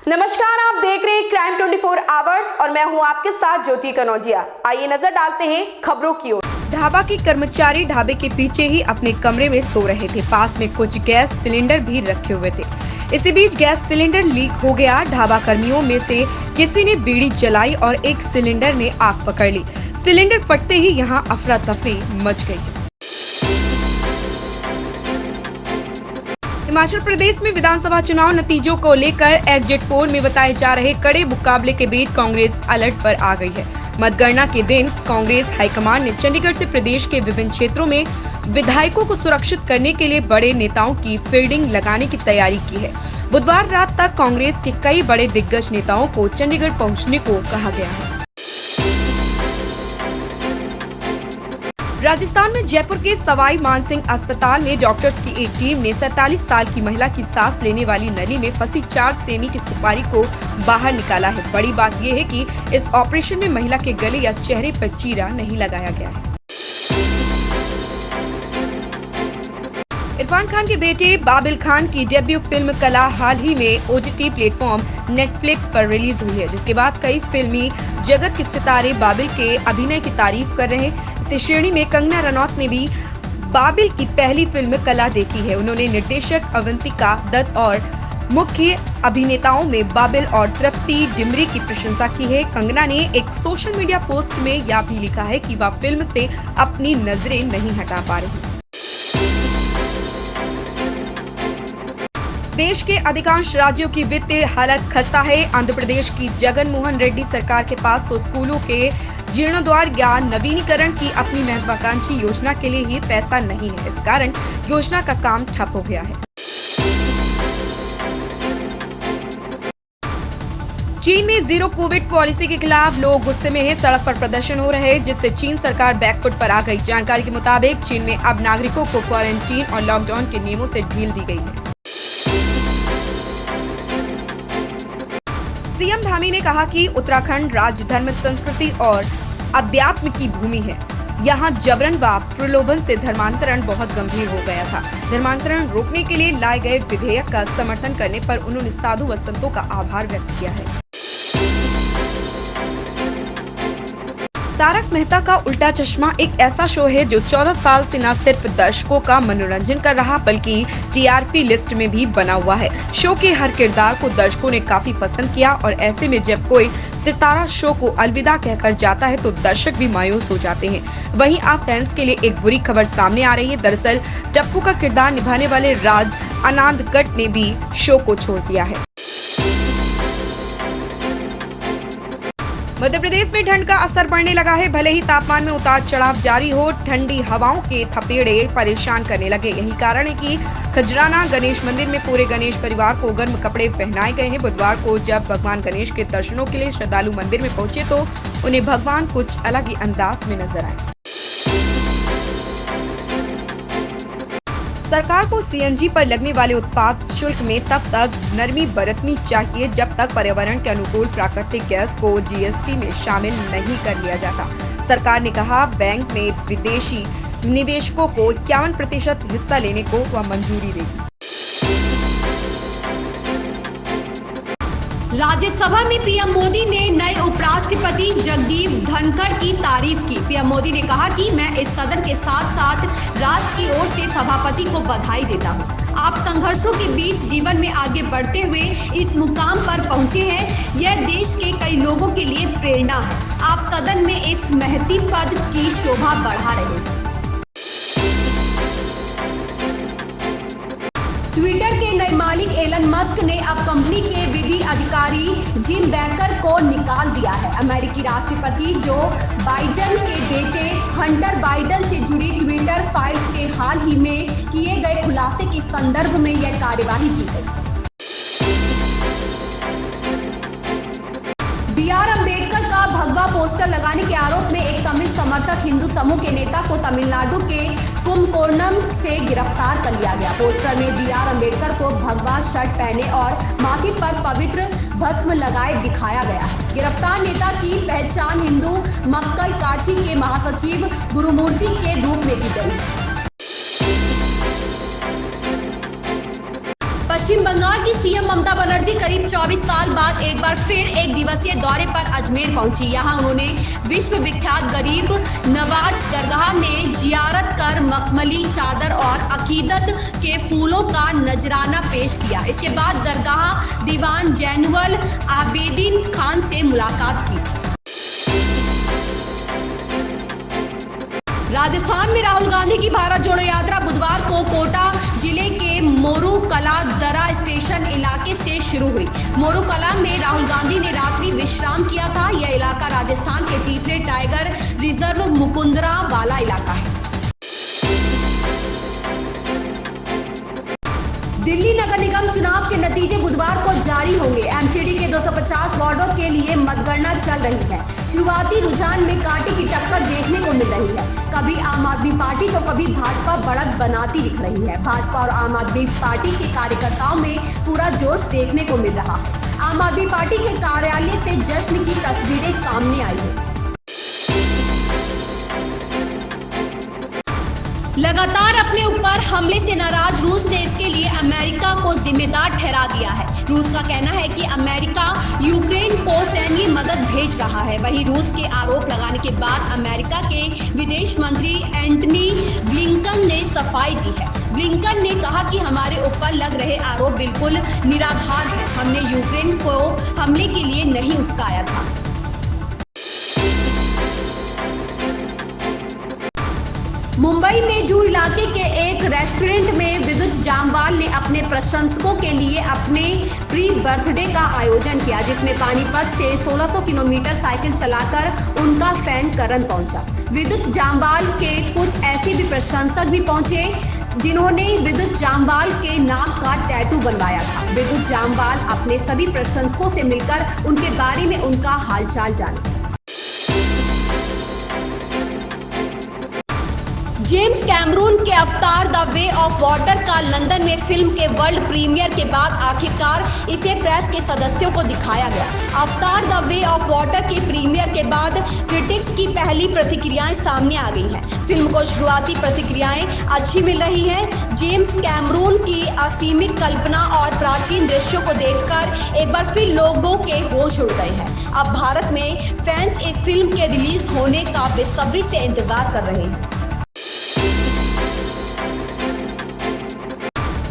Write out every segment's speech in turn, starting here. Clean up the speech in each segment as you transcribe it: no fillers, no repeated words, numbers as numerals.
नमस्कार, आप देख रहे हैं क्राइम 24 आवर्स और मैं हूं आपके साथ ज्योति कनौजिया। आइए नजर डालते हैं खबरों की ओर। ढाबा के कर्मचारी ढाबे के पीछे ही अपने कमरे में सो रहे थे। पास में कुछ गैस सिलेंडर भी रखे हुए थे। इसी बीच गैस सिलेंडर लीक हो गया। ढाबा कर्मियों में से किसी ने बीड़ी जलाई और एक सिलेंडर ने आग पकड़ ली। सिलेंडर फटते ही यहाँ अफरा तफरी मच गई। हिमाचल प्रदेश में विधानसभा चुनाव नतीजों को लेकर एग्जिट पोल में बताए जा रहे कड़े मुकाबले के बीच कांग्रेस अलर्ट पर आ गई है। मतगणना के दिन कांग्रेस हाईकमान ने चंडीगढ़ से प्रदेश के विभिन्न क्षेत्रों में विधायकों को सुरक्षित करने के लिए बड़े नेताओं की फील्डिंग लगाने की तैयारी की है। बुधवार रात तक कांग्रेस के कई बड़े दिग्गज नेताओं को चंडीगढ़ पहुँचने को कहा गया है। राजस्थान में जयपुर के सवाई मानसिंह अस्पताल में डॉक्टर्स की एक टीम ने 47 साल की महिला की सांस लेने वाली नली में फंसी 4 सेमी की सुपारी को बाहर निकाला है। बड़ी बात यह है कि इस ऑपरेशन में महिला के गले या चेहरे पर चीरा नहीं लगाया गया है। इरफान खान के बेटे बाबिल खान की डेब्यू फिल्म कला हाल ही में OTT प्लेटफॉर्म नेटफ्लिक्स पर रिलीज हुई है, जिसके बाद कई फिल्मी जगत के सितारे बाबिल के अभिनय की तारीफ कर रहे हैं। इस श्रेणी में कंगना रनौत ने भी बाबिल की पहली फिल्म कला देखी है। उन्होंने निर्देशक अवंतिका दत्त और मुख्य अभिनेताओं में बाबिल और तृप्ति डिमरी की प्रशंसा की है। कंगना ने एक सोशल मीडिया पोस्ट में यह भी लिखा है कि वह फिल्म से अपनी नजरें नहीं हटा पा रही। देश के अधिकांश राज्यों की वित्तीय हालत खस्ता है। आंध्र प्रदेश की जगन मोहन रेड्डी सरकार के पास तो स्कूलों के जीर्णोद्धार या नवीनीकरण की अपनी महत्वाकांक्षी योजना के लिए ही पैसा नहीं है। इस कारण योजना का काम ठप हो गया है। चीन में जीरो कोविड पॉलिसी के खिलाफ लोग गुस्से में हैं। सड़क पर प्रदर्शन हो रहे हैं, जिससे चीन सरकार बैकफुट पर आ गई। जानकारी के मुताबिक चीन में अब नागरिकों को क्वारंटीन और लॉकडाउन के नियमों से ढील दी गई है। सीएम धामी ने कहा कि उत्तराखंड राज्य धर्म, संस्कृति और अध्यात्म की भूमि है। यहाँ जबरन व प्रलोभन से धर्मांतरण बहुत गंभीर हो गया था। धर्मांतरण रोकने के लिए लाए गए विधेयक का समर्थन करने पर उन्होंने साधु व संतों का आभार व्यक्त किया है। तारक मेहता का उल्टा चश्मा एक ऐसा शो है जो 14 साल से न सिर्फ दर्शकों का मनोरंजन कर रहा बल्कि TRP लिस्ट में भी बना हुआ है। शो के हर किरदार को दर्शकों ने काफी पसंद किया और ऐसे में जब कोई सितारा शो को अलविदा कहकर जाता है तो दर्शक भी मायूस हो जाते हैं। वहीं आप फैंस के लिए एक बुरी खबर सामने आ रही है। दरअसल टप्पू का किरदार निभाने वाले राज अनादगट ने भी शो को छोड़ दिया है। मध्य प्रदेश में ठंड का असर बढ़ने लगा है। भले ही तापमान में उतार चढ़ाव जारी हो, ठंडी हवाओं के थपेड़े परेशान करने लगे। यही कारण है कि खजराना गणेश मंदिर में पूरे गणेश परिवार को गर्म कपड़े पहनाए गए हैं। बुधवार को जब भगवान गणेश के दर्शनों के लिए श्रद्धालु मंदिर में पहुंचे तो उन्हें भगवान कुछ अलग ही अंदाज में नजर आए। सरकार को CNG पर लगने वाले उत्पाद शुल्क में तब तक नरमी बरतनी चाहिए जब तक पर्यावरण के अनुकूल प्राकृतिक गैस को GST में शामिल नहीं कर लिया जाता। सरकार ने कहा बैंक में विदेशी निवेशकों को 51% हिस्सा लेने को वह मंजूरी देगी। राज्यसभा में पीएम मोदी ने नए उपराष्ट्रपति जगदीप धनखड़ की तारीफ की। पीएम मोदी ने कहा कि मैं इस सदन के साथ साथ राष्ट्र की ओर से सभापति को बधाई देता हूं। आप संघर्षों के बीच जीवन में आगे बढ़ते हुए इस मुकाम पर पहुंचे हैं। यह देश के कई लोगों के लिए प्रेरणा है। आप सदन में इस महती पद की शोभा बढ़ा रहे हैं। ट्विटर के नए मालिक एलन मस्क ने अब कंपनी के विधि अधिकारी जिम बेकर को निकाल दिया है। अमेरिकी राष्ट्रपति जो बाइडेन के बेटे हंटर बाइडेन से जुड़ी ट्विटर फाइल्स के हाल ही में किए गए खुलासे के संदर्भ में यह कार्यवाही की गई। BR अम्बेडकर का भगवा पोस्टर लगाने के आरोप में एक तमिल समर्थक हिंदू समूह के नेता को तमिलनाडु के कुंभकोणम से गिरफ्तार कर लिया गया। पोस्टर में BR अम्बेडकर को भगवा शर्ट पहने और माथे पर पवित्र भस्म लगाए दिखाया गया है। गिरफ्तार नेता की पहचान हिंदू मक्कल काची के महासचिव गुरुमूर्ति के रूप में की गई। पश्चिम बंगाल की सीएम ममता बनर्जी करीब 24 साल बाद एक बार फिर एक दिवसीय दौरे पर अजमेर पहुंची। यहां उन्होंने विश्व विख्यात गरीब नवाज दरगाह में जियारत कर मखमली चादर और अकीदत के फूलों का नजराना पेश किया। इसके बाद दरगाह दीवान जैनुल आबेदीन खान से मुलाकात की। राजस्थान में राहुल गांधी की भारत जोड़ो यात्रा बुधवार को कोटा जिले के मोरू कला दरा स्टेशन इलाके से शुरू हुई। मोरू कला में राहुल गांधी ने रात्रि विश्राम किया था। यह इलाका राजस्थान के तीसरे टाइगर रिजर्व मुकुंदरा वाला इलाका है। दिल्ली नगर निगम चुनाव के नतीजे बुधवार को जारी होंगे। एमसीडी के 250 वार्डों के लिए मतगणना चल रही है। शुरुआती रुझान में कांटे की टक्कर देखने को मिल रही है। कभी आम आदमी पार्टी तो कभी भाजपा बढ़त बनाती दिख रही है। भाजपा और आम आदमी पार्टी के कार्यकर्ताओं में पूरा जोश देखने को मिल रहा है। आम आदमी पार्टी के कार्यालय से जश्न की तस्वीरें सामने आई है। लगातार अपने ऊपर हमले से नाराज रूस ने इसके लिए अमेरिका को जिम्मेदार ठहरा दिया है। रूस का कहना है कि अमेरिका यूक्रेन को सैन्य मदद भेज रहा है। वहीं रूस के आरोप लगाने के बाद अमेरिका के विदेश मंत्री एंटनी ब्लिंकन ने सफाई दी है। ब्लिंकन ने कहा कि हमारे ऊपर लग रहे आरोप बिल्कुल निराधार है। हमने यूक्रेन को हमले के लिए नहीं उकसाया था। मुंबई में जू इलाके के एक रेस्टोरेंट में विद्युत जामवाल ने अपने प्रशंसकों के लिए अपने प्री बर्थडे का आयोजन किया, जिसमें पानीपत से 1600 किलोमीटर साइकिल चलाकर उनका फैन करण पहुंचा। विद्युत जामवाल के कुछ ऐसे भी प्रशंसक भी पहुंचे जिन्होंने विद्युत जामवाल के नाम का टैटू बनवाया था। विद्युत जामवाल अपने सभी प्रशंसकों से मिलकर उनके बारे में उनका हालचाल जाने। जेम्स कैमरून के अवतार द वे ऑफ वाटर का लंदन में फिल्म के वर्ल्ड प्रीमियर के बाद आखिरकार इसे प्रेस के सदस्यों को दिखाया गया। अवतार द वे ऑफ वाटर के प्रीमियर के बाद क्रिटिक्स की पहली प्रतिक्रियाएं सामने आ गई हैं। फिल्म को शुरुआती प्रतिक्रियाएं अच्छी मिल रही हैं। जेम्स कैमरून की असीमित कल्पना और प्राचीन दृश्यों को देखकर एक बार फिर लोगों के होश उड़ गए हैं। अब भारत में फैंस इस फिल्म के रिलीज होने का बेसब्री से इंतजार कर रहे हैं।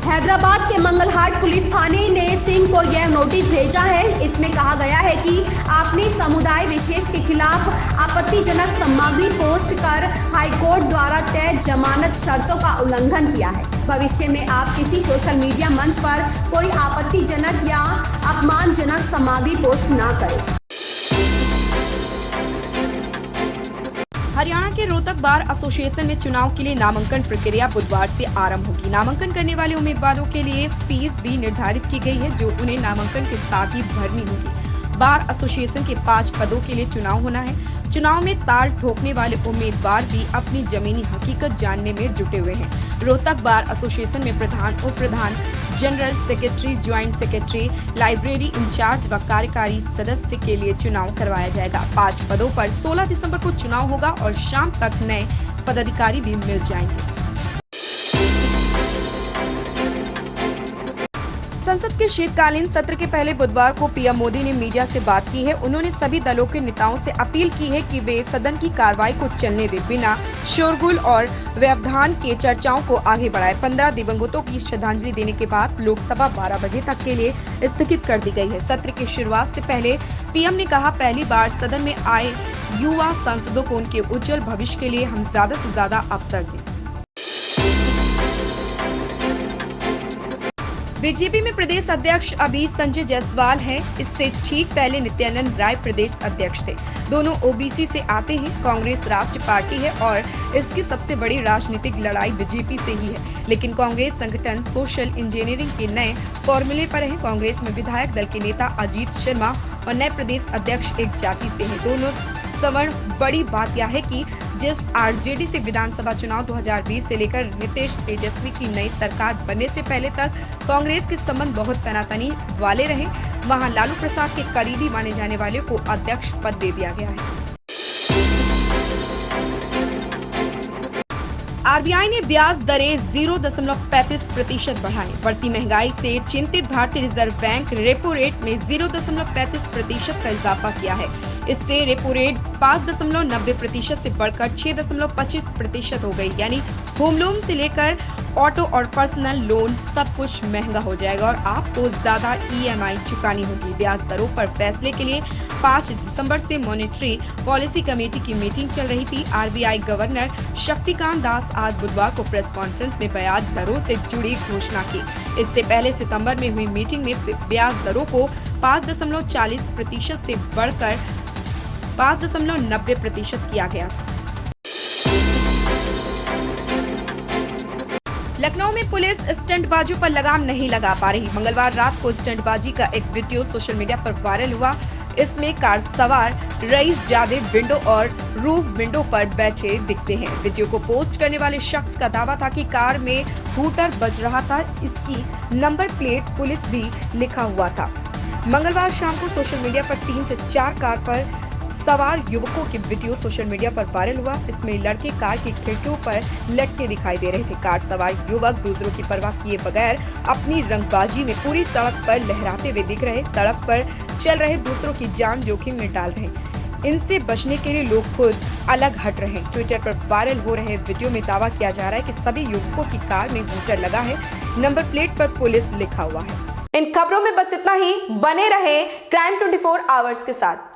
हैदराबाद के मंगलहाट पुलिस थाने ने सिंह को यह नोटिस भेजा है। इसमें कहा गया है कि आपने समुदाय विशेष के खिलाफ आपत्तिजनक सामग्री पोस्ट कर हाईकोर्ट द्वारा तय जमानत शर्तों का उल्लंघन किया है। भविष्य में आप किसी सोशल मीडिया मंच पर कोई आपत्तिजनक या अपमानजनक सामग्री पोस्ट ना करें। हरियाणा के रोहतक बार एसोसिएशन में चुनाव के लिए नामांकन प्रक्रिया बुधवार से आरंभ होगी। नामांकन करने वाले उम्मीदवारों के लिए फीस भी निर्धारित की गई है, जो उन्हें नामांकन के साथ ही भरनी होगी। बार एसोसिएशन के 5 पदों के लिए चुनाव होना है। चुनाव में ताल ठोकने वाले उम्मीदवार भी अपनी जमीनी हकीकत जानने में जुटे हुए हैं। रोहतक बार एसोसिएशन में प्रधान, उप प्रधान, general secretary, joint secretary, library incharge व कार्यकारी सदस्य के लिए चुनाव करवाया जाएगा। 5 पदों पर 16 दिसंबर को चुनाव होगा और शाम तक नए पदाधिकारी भी मिल जाएंगे। संसद के शीतकालीन सत्र के पहले बुधवार को पीएम मोदी ने मीडिया से बात की है। उन्होंने सभी दलों के नेताओं से अपील की है कि वे सदन की कार्रवाई को चलने दें, बिना शोरगुल और व्यवधान के चर्चाओं को आगे बढ़ाएं। 15 दिवंगतों की श्रद्धांजलि देने के बाद लोकसभा 12 बजे तक के लिए स्थगित कर दी गई है। सत्र की शुरुआत से पहले पीएम ने कहा, पहली बार सदन में आए युवा सांसदों को उनके उज्जवल भविष्य के लिए हम ज्यादा से ज्यादा अवसर दें। बीजेपी में प्रदेश अध्यक्ष अभी संजय जायसवाल हैं। इससे ठीक पहले नित्यानंद राय प्रदेश अध्यक्ष थे। दोनों ओबीसी से आते हैं। कांग्रेस राष्ट्रीय पार्टी है और इसकी सबसे बड़ी राजनीतिक लड़ाई बीजेपी से ही है। लेकिन कांग्रेस संगठन सोशल इंजीनियरिंग के नए फॉर्मूले पर है। कांग्रेस में विधायक दल के नेता अजीत शर्मा और नए प्रदेश अध्यक्ष एक जाति से हैं। दोनों सवर्ण। बड़ी बात यह है कि जिस आरजेडी से विधानसभा चुनाव 2020 से लेकर नीतीश तेजस्वी की नई सरकार बनने से पहले तक कांग्रेस के संबंध बहुत तनातनी वाले रहे, वहां लालू प्रसाद के करीबी माने जाने वाले को अध्यक्ष पद दे दिया गया है। आरबीआई ने ब्याज दरें 0.35% बढ़ाई। बढ़ती महंगाई से चिंतित भारतीय रिजर्व बैंक रेपो रेट में 0.35% का इजाफा किया है। इससे रेपो रेट 5.90% से बढ़कर 6.25% हो गई। यानी होम लोन से लेकर ऑटो और पर्सनल लोन सब कुछ महंगा हो जाएगा और आपको ज्यादा ईएमआई चुकानी होगी। ब्याज दरों पर फैसले के लिए 5 दिसंबर से मॉनेटरी पॉलिसी कमेटी की मीटिंग चल रही थी। आरबीआई गवर्नर शक्तिकांत दास आज बुधवार को प्रेस कॉन्फ्रेंस में ब्याज दरों से जुड़ी घोषणा की। इससे पहले सितंबर में हुई मीटिंग में ब्याज दरों को 5.40% से बढ़कर 5.90% किया गया था। लखनऊ में पुलिस स्टंटबाजों पर लगाम नहीं लगा पा रही। मंगलवार रात को स्टंटबाजी का एक वीडियो सोशल मीडिया पर वायरल हुआ। इसमें कार सवार रईस जादे विंडो और रूफ विंडो पर बैठे दिखते हैं। वीडियो को पोस्ट करने वाले शख्स का दावा था कि कार में हूटर बज रहा था। इसकी नंबर प्लेट पुलिस भी लिखा हुआ था। मंगलवार शाम को सोशल मीडिया पर 3 से 4 कार पर सवार युवकों की वीडियो सोशल मीडिया पर वायरल हुआ। इसमें लड़के कार की खिड़कियों पर लटके दिखाई दे रहे थे। कार सवार युवक दूसरों की परवाह किए बगैर अपनी रंगबाजी में पूरी सड़क पर लहराते हुए दिख रहे। सड़क पर चल रहे दूसरों की जान जोखिम में डाल रहे। इनसे बचने के लिए लोग खुद अलग हट रहे हैं। ट्विटर पर वायरल हो रहे वीडियो में दावा किया जा रहा है कि सभी युवकों की कार में हूटर लगा है। नंबर प्लेट पर पुलिस लिखा हुआ है। इन खबरों में बस इतना ही। बने रहे क्राइम 24 आवर्स के साथ।